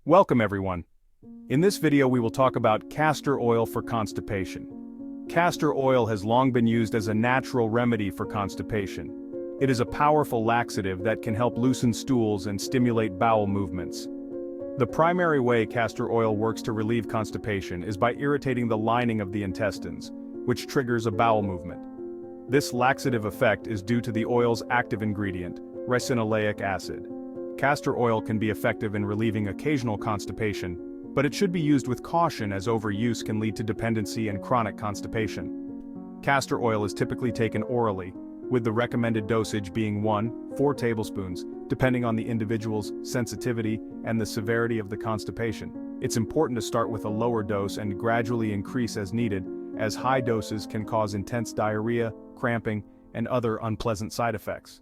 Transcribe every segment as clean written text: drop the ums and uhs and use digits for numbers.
Welcome everyone. In this video we will talk about castor oil for constipation. Castor oil has long been used as a natural remedy for constipation. It is a powerful laxative that can help loosen stools and stimulate bowel movements. The primary way castor oil works to relieve constipation is by irritating the lining of the intestines, which triggers a bowel movement. This laxative effect is due to the oil's active ingredient, ricinoleic acid. Castor oil can be effective in relieving occasional constipation, but it should be used with caution as overuse can lead to dependency and chronic constipation. Castor oil is typically taken orally, with the recommended dosage being 1-4 tablespoons, depending on the individual's sensitivity and the severity of the constipation. It's important to start with a lower dose and gradually increase as needed, as high doses can cause intense diarrhea, cramping, and other unpleasant side effects.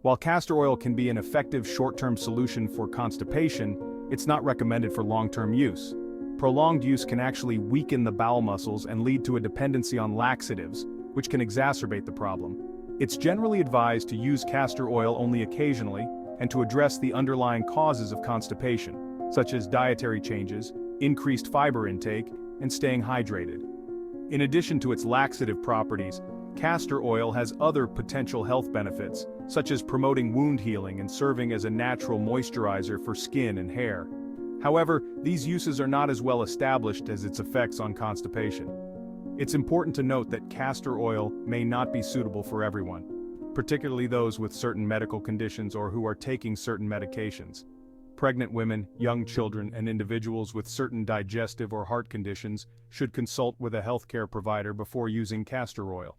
While castor oil can be an effective short-term solution for constipation, it's not recommended for long-term use. Prolonged use can actually weaken the bowel muscles and lead to a dependency on laxatives, which can exacerbate the problem. It's generally advised to use castor oil only occasionally and to address the underlying causes of constipation, such as dietary changes, increased fiber intake, and staying hydrated. In addition to its laxative properties, castor oil has other potential health benefits, such as promoting wound healing and serving as a natural moisturizer for skin and hair. However, these uses are not as well established as its effects on constipation. It's important to note that castor oil may not be suitable for everyone, particularly those with certain medical conditions or who are taking certain medications. Pregnant women, young children, and individuals with certain digestive or heart conditions should consult with a healthcare provider before using castor oil.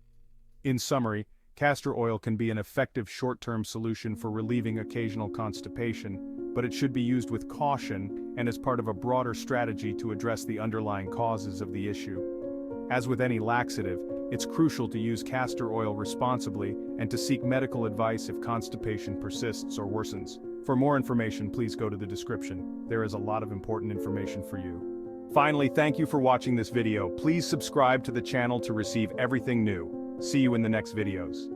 In summary, castor oil can be an effective short-term solution for relieving occasional constipation, but it should be used with caution and as part of a broader strategy to address the underlying causes of the issue. As with any laxative, it's crucial to use castor oil responsibly and to seek medical advice if constipation persists or worsens. For more information, please go to the description. There is a lot of important information for you. Finally, thank you for watching this video. Please subscribe to the channel to receive everything new. See you in the next videos.